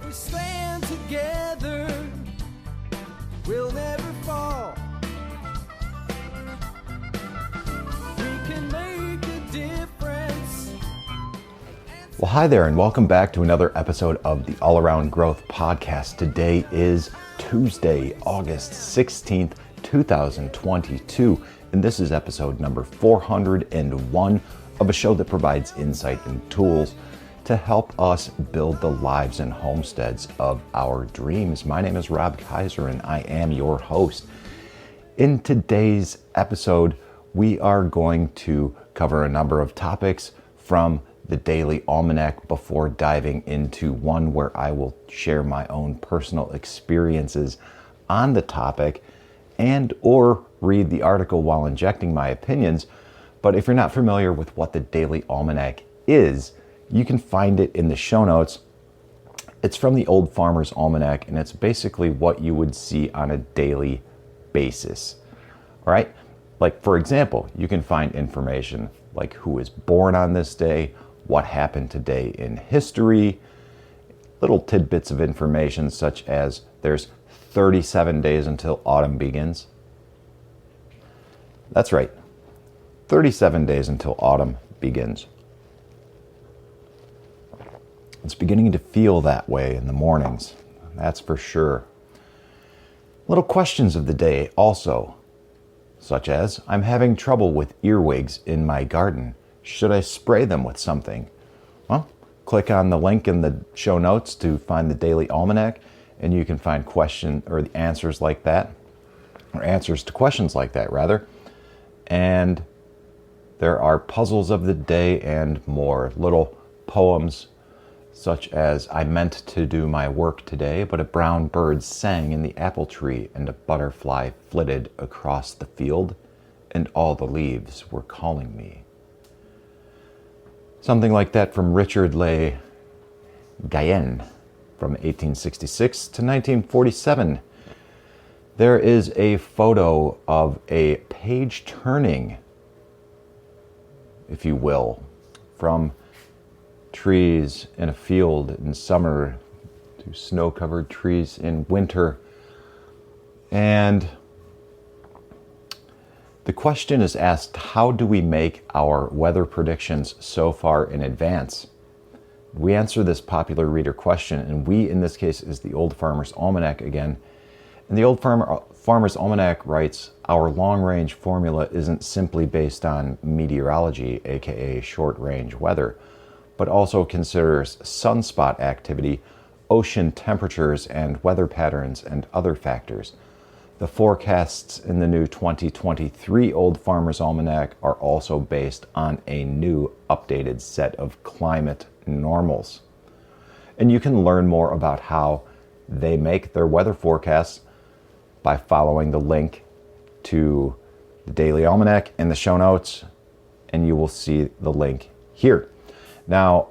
we stand together, we'll never fall. We can make a difference. Well, hi there, and welcome back to another episode of the All Around Growth Podcast. Today is Tuesday, August 16th, 2022, and this is episode number 401 of a show that provides insight and tools to help us build the lives and homesteads of our dreams. My name is Rob Kaiser, and I am your host. In today's episode, we are going to cover a number of topics from the Daily Almanac before diving into one where I will share my own personal experiences on the topic and or read the article while injecting my opinions. But if you're not familiar with what the Daily Almanac is, you can find it in the show notes. It's from the Old Farmers Almanac, and it's basically what you would see on a daily basis. All right? Like, for example, you can find information like who was born on this day, what happened today in history, little tidbits of information such as there's 37 days until autumn begins. That's right, 37 days until autumn begins. It's beginning to feel that way in the mornings, that's for sure. Little questions of the day also, such as, I'm having trouble with earwigs in my garden. Should I spray them with something? Well, click on the link in the show notes to find the Daily Almanac, and you can find question or the answers like that, or answers to questions like that rather. And there are puzzles of the day and more, little poems such as, I meant to do my work today, but a brown bird sang in the apple tree, and a butterfly flitted across the field, and all the leaves were calling me. Something like that from Richard Le Guyen from 1866 to 1947. There is a photo of a page turning, if you will, from trees in a field in summer to snow-covered trees in winter. And the question is asked, how do we make our weather predictions so far in advance? We answer this popular reader question, and we, in this case, is the Old Farmers Almanac again. And the Old Farmers Almanac writes, our long-range formula isn't simply based on meteorology, aka short-range weather, but also considers sunspot activity, ocean temperatures, and weather patterns, and other factors. The forecasts in the new 2023 Old Farmers Almanac are also based on a new updated set of climate normals. And you can learn more about how they make their weather forecasts by following the link to the Daily Almanac in the show notes, and you will see the link here. Now,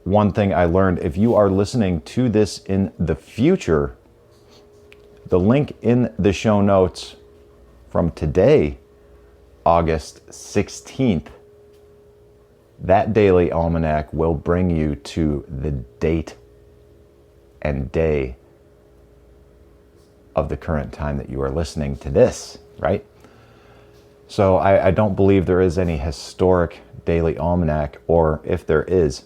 one thing I learned, if you are listening to this in the future, the link in the show notes from today, August 16th, that Daily Almanac will bring you to the date and day of the current time that you are listening to this, right? So I don't believe there is any historic Daily Almanac, or if there is,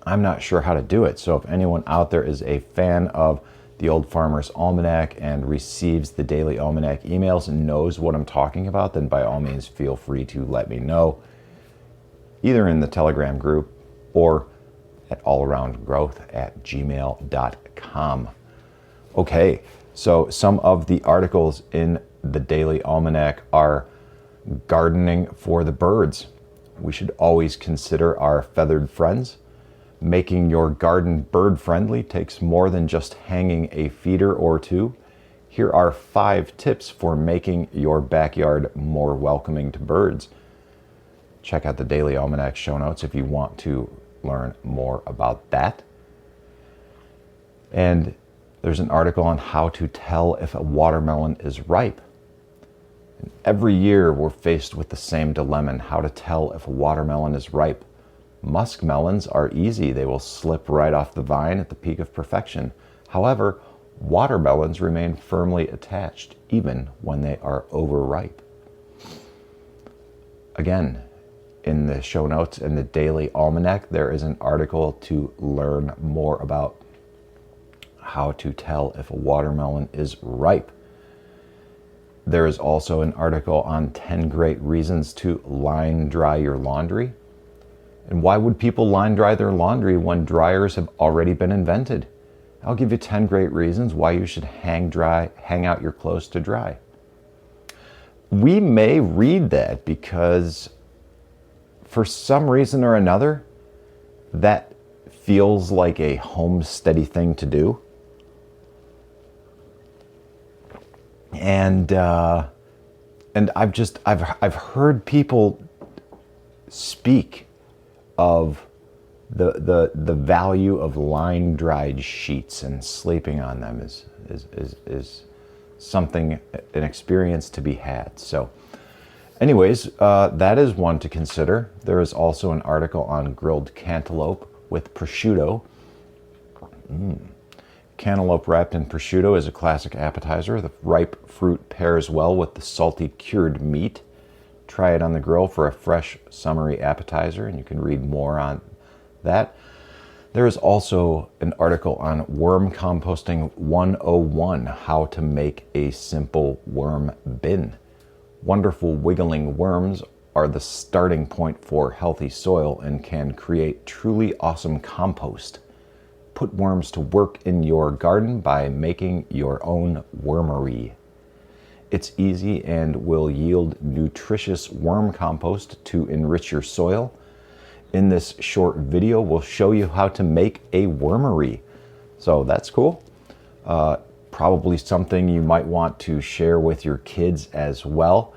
I'm not sure how to do it. So if anyone out there is a fan of the Old Farmers Almanac and receives the Daily Almanac emails and knows what I'm talking about, then by all means feel free to let me know, either in the Telegram group or at allaroundgrowth@gmail.com. Okay, so some of the articles in the Daily Almanac are gardening for the birds. We should always consider our feathered friends. Making your garden bird-friendly takes more than just hanging a feeder or two. Here are 5 tips for making your backyard more welcoming to birds. Check out the Daily Almanac show notes if you want to learn more about that. And there's an article on how to tell if a watermelon is ripe. And every year we're faced with the same dilemma, how to tell if a watermelon is ripe. Muskmelons are easy. They will slip right off the vine at the peak of perfection. However, watermelons remain firmly attached even when they are overripe. Again, in the show notes in the Daily Almanac, there is an article to learn more about how to tell if a watermelon is ripe. There is also an article on 10 great reasons to line dry your laundry. And why would people line dry their laundry when dryers have already been invented? I'll give you 10 great reasons why you should hang out your clothes to dry. We may read that because for some reason or another, that feels like a homesteady thing to do. And I've heard people speak of the value of line dried sheets, and sleeping on them is something, an experience to be had. So anyways, that is one to consider. There is also an article on grilled cantaloupe with prosciutto. Cantaloupe wrapped in prosciutto is a classic appetizer. The ripe fruit pairs well with the salty cured meat. Try it on the grill for a fresh, summery appetizer, and you can read more on that. There is also an article on Worm Composting 101, how to make a simple worm bin. Wonderful wiggling worms are the starting point for healthy soil and can create truly awesome compost. Put worms to work in your garden by making your own wormery. It's easy and will yield nutritious worm compost to enrich your soil. In this short video, we'll show you how to make a wormery. So that's cool. Probably something you might want to share with your kids as well.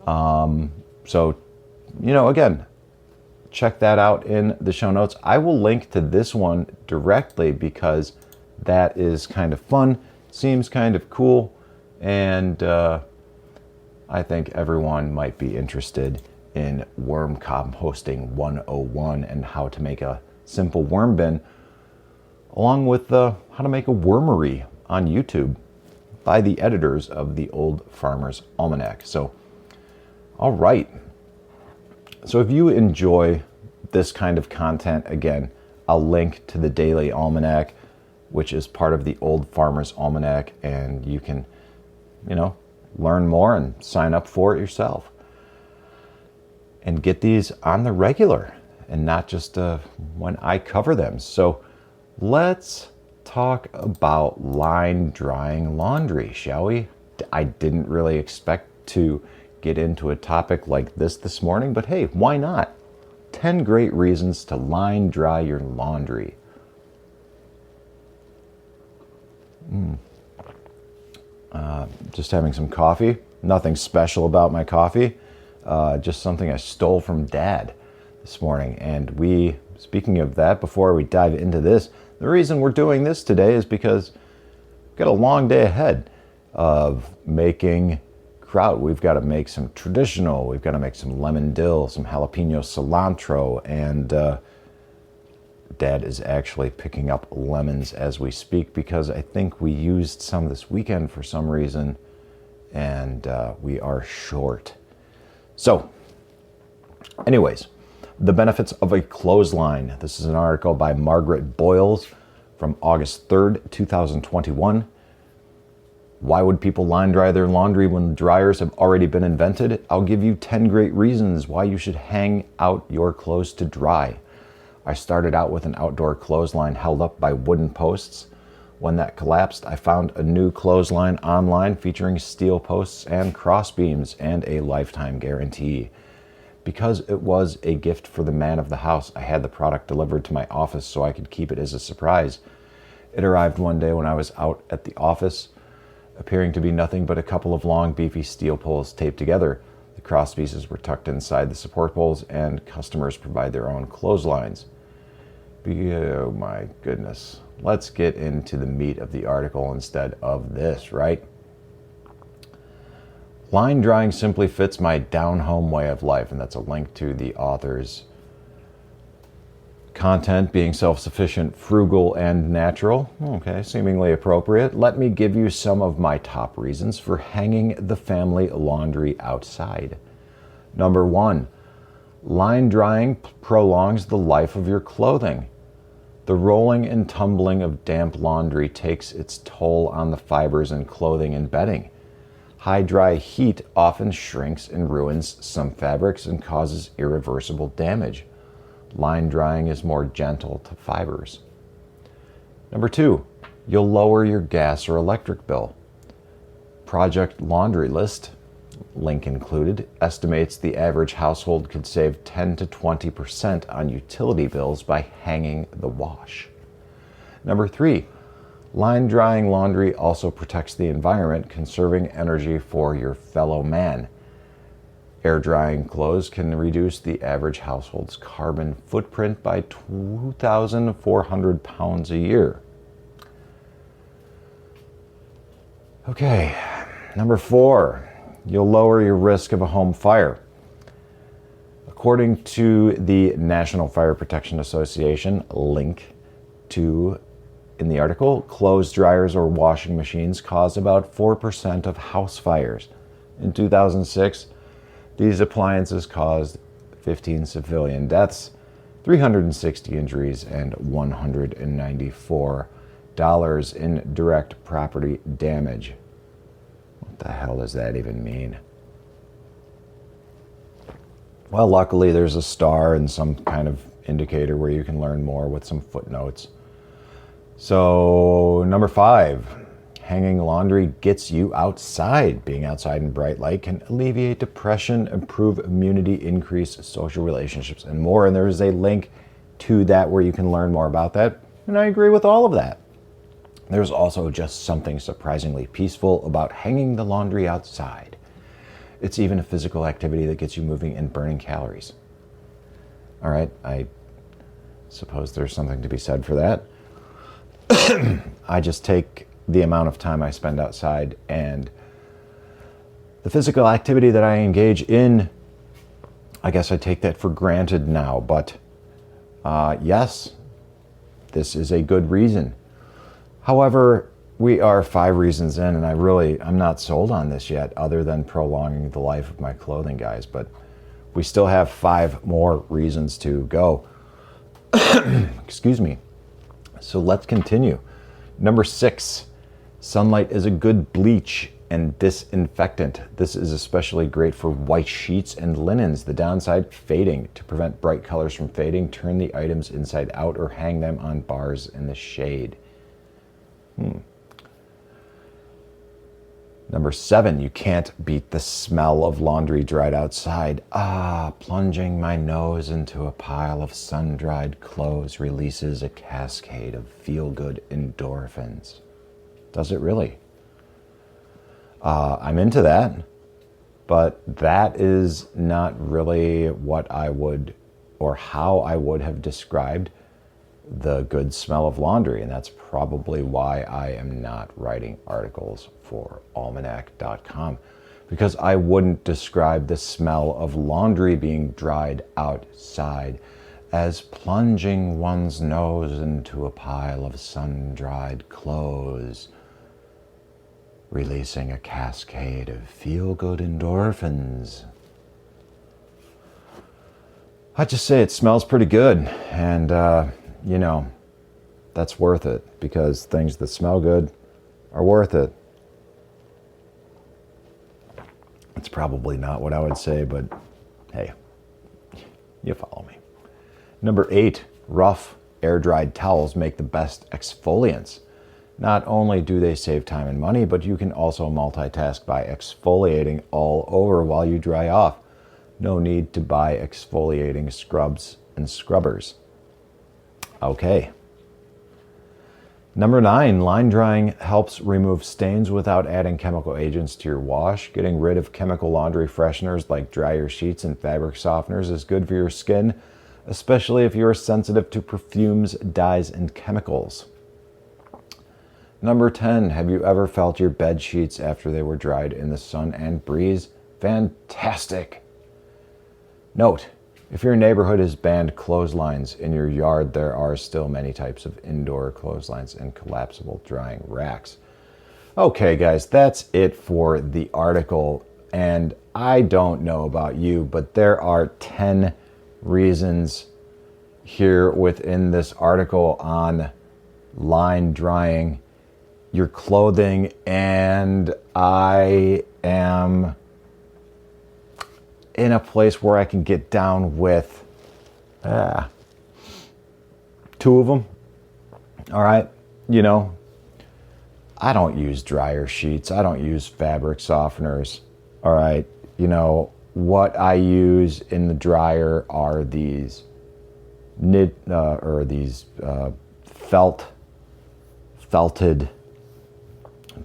So, again, check that out in the show notes. I will link to this one directly because that is kind of fun, seems kind of cool, and I think everyone might be interested in Worm Composting 101 and how to make a simple worm bin, along with how to make a wormery on YouTube by the editors of the Old Farmers Almanac. So, all right. So if you enjoy this kind of content, again, I'll link to the Daily Almanac, which is part of the Old Farmers Almanac, and you can, learn more and sign up for it yourself. And get these on the regular and not just when I cover them. So let's talk about line drying laundry, shall we? I didn't really expect to get into a topic like this morning, but hey, why not? 10 great reasons to line dry your laundry. Just having some coffee. Nothing special about my coffee. Just something I stole from Dad this morning. And speaking of that, before we dive into this, the reason we're doing this today is because we've got a long day ahead of making kraut. We've got to make some traditional, we've got to make some lemon dill, some jalapeno cilantro, and Dad is actually picking up lemons as we speak because I think we used some this weekend for some reason, and we are short. So, anyways, the benefits of a clothesline. This is an article by Margaret Boyles from August 3rd, 2021. Why would people line dry their laundry when dryers have already been invented? I'll give you 10 great reasons why you should hang out your clothes to dry. I started out with an outdoor clothesline held up by wooden posts. When that collapsed, I found a new clothesline online featuring steel posts and cross beams and a lifetime guarantee. Because it was a gift for the man of the house, I had the product delivered to my office so I could keep it as a surprise. It arrived one day when I was out at the office, appearing to be nothing but a couple of long, beefy steel poles taped together. The cross pieces were tucked inside the support poles, and customers provide their own clotheslines. Oh my goodness. Let's get into the meat of the article instead of this, right? Line drying simply fits my down-home way of life, and that's a link to the author's content being self-sufficient, frugal, and natural. Okay, seemingly appropriate. Let me give you some of my top reasons for hanging the family laundry outside. Number 1, line drying prolongs the life of your clothing. The rolling and tumbling of damp laundry takes its toll on the fibers in clothing and bedding. High dry heat often shrinks and ruins some fabrics and causes irreversible damage. Line drying is more gentle to fibers. Number 2, you'll lower your gas or electric bill. Project Laundry List, link included, estimates the average household could save 10 to 20% on utility bills by hanging the wash. Number 3, line drying laundry also protects the environment, conserving energy for your fellow man. Air drying clothes can reduce the average household's carbon footprint by 2,400 pounds a year. Okay, number 4, you'll lower your risk of a home fire. According to the National Fire Protection Association, link to in the article, clothes dryers or washing machines cause about 4% of house fires. In 2006, these appliances caused 15 civilian deaths, 360 injuries, and $194 in direct property damage. What the hell does that even mean? Well, luckily there's a star and some kind of indicator where you can learn more with some footnotes. So, number 5, hanging laundry gets you outside. Being outside in bright light can alleviate depression, improve immunity, increase social relationships, and more. And there is a link to that where you can learn more about that. And I agree with all of that. There's also just something surprisingly peaceful about hanging the laundry outside. It's even a physical activity that gets you moving and burning calories. All right, I suppose there's something to be said for that. I just take the amount of time I spend outside and the physical activity that I engage in, I guess I take that for granted now. But yes, this is a good reason. However, we are 5 reasons in, and I'm not sold on this yet, other than prolonging the life of my clothing, guys. But we still have 5 more reasons to go. Excuse me. So let's continue. Number 6, sunlight is a good bleach and disinfectant. This is especially great for white sheets and linens. The downside, fading. To prevent bright colors from fading, turn the items inside out or hang them on bars in the shade. Number 7, you can't beat the smell of laundry dried outside. Plunging my nose into a pile of sun-dried clothes releases a cascade of feel-good endorphins. Does it really? I'm into that, but that is not really what I would, or how I would have described the good smell of laundry, and that's probably why I am not writing articles for almanac.com, because I wouldn't describe the smell of laundry being dried outside as plunging one's nose into a pile of sun-dried clothes, releasing a cascade of feel-good endorphins. I just say it smells pretty good, and you know, that's worth it, because things that smell good are worth it. It's probably not what I would say, but hey, you follow me. Number 8, rough air-dried towels make the best exfoliants. Not only do they save time and money, but you can also multitask by exfoliating all over while you dry off. No need to buy exfoliating scrubs and scrubbers. Okay. Number 9, line drying helps remove stains without adding chemical agents to your wash. Getting rid of chemical laundry fresheners like dryer sheets and fabric softeners is good for your skin, especially if you're sensitive to perfumes, dyes, and chemicals. Number 10, have you ever felt your bed sheets after they were dried in the sun and breeze? Fantastic. Note, If your neighborhood has banned clotheslines in your yard, there are still many types of indoor clotheslines and collapsible drying racks. Okay, guys, that's it for the article. And I don't know about you, but there are 10 reasons here within this article on line drying your clothing, and I am in a place where I can get down with 2 of them. All right, you know, I don't use dryer sheets. I don't use fabric softeners. All right, you know, what I use in the dryer are these felted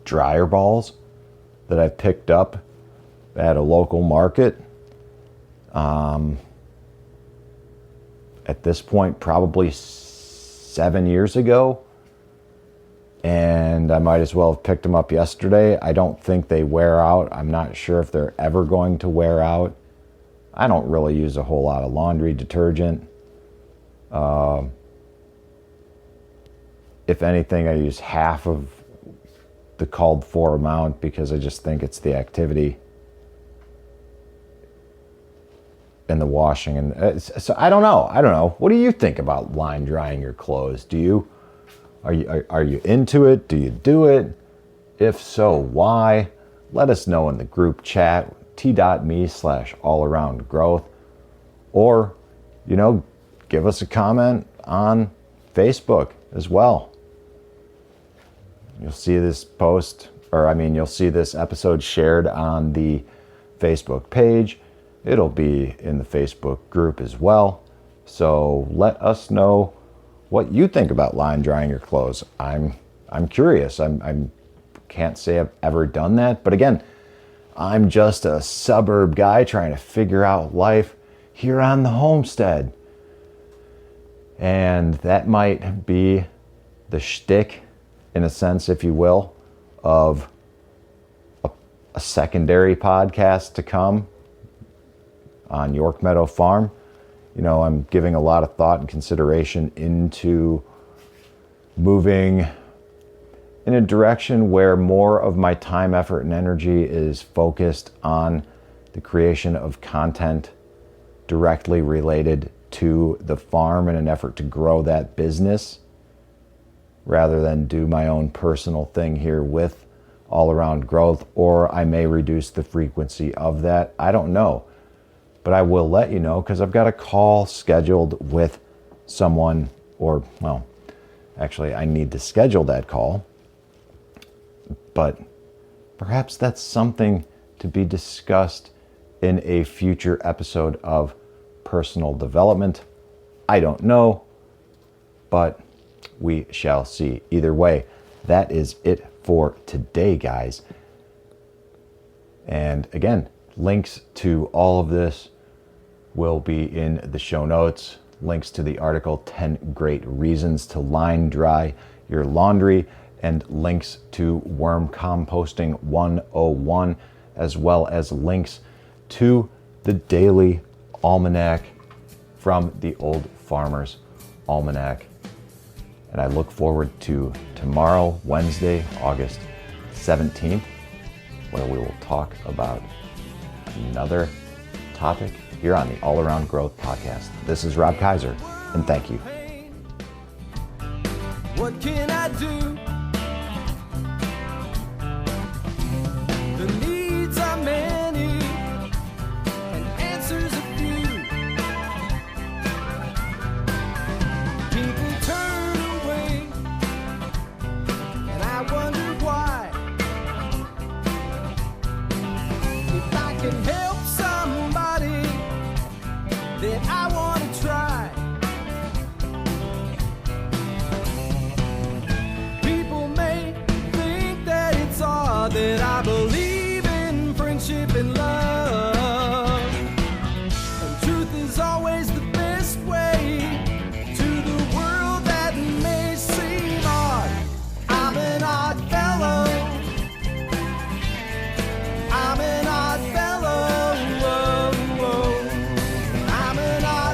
dryer balls that I picked up at a local market. At this point, probably 7 years ago. And I might as well have picked them up yesterday. I don't think they wear out. I'm not sure if they're ever going to wear out. I don't really use a whole lot of laundry detergent. If anything, I use half of the called for amount because I just think it's the activity and the washing. And so I don't know. What do you think about line drying your clothes? Are you into it? Do you do it? If so, why? Let us know in the group chat, t.me/allaroundgrowth, or, you know, give us a comment on Facebook as well. You'll see this you'll see this episode shared on the Facebook page. It'll be in the Facebook group as well. So let us know what you think about line drying your clothes. I'm curious. I can't say I've ever done that, but again, I'm just a suburb guy trying to figure out life here on the homestead. And that might be the shtick, in a sense, if you will, of a secondary podcast to come on York Meadow Farm. You know, I'm giving a lot of thought and consideration into moving in a direction where more of my time, effort, and energy is focused on the creation of content directly related to the farm in an effort to grow that business, rather than do my own personal thing here with All Around Growth. Or I may reduce the frequency of that. I don't know. But I will let you know, because I've got a call scheduled with someone, or, well, actually I need to schedule that call. But perhaps that's something to be discussed in a future episode of Personal Development. I don't know, but we shall see. Either way, that is it for today, guys. And again, links to all of this will be in the show notes. Links to the article, 10 Great Reasons to Line Dry Your Laundry, and links to Worm Composting 101, as well as links to the daily almanac from the Old Farmers Almanac. And I look forward to tomorrow, Wednesday, August 17th, where we will talk about another topic here on the All Around Growth podcast. This is Rob Kaiser, and thank you. What can I do? The needs are many and answers a few. People turn away and I wonder why. If I can help somebody, then I want to try. People may think that it's odd that I believe in friendship and love, and truth is always the best way to the world that may seem odd. I'm an odd fellow. I'm an odd fellow. I'm an odd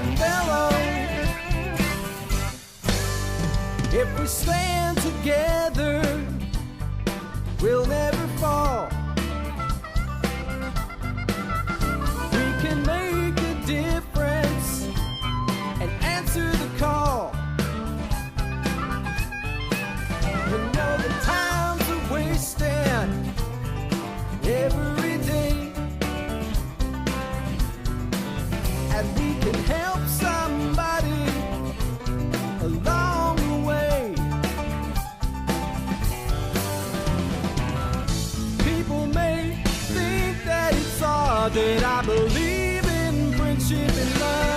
stand together, we'll never fall. We can make a difference and answer the call. We know the times are wasting every day, and we can help somebody along the way. People may think that it's odd that I believe in friendship and love.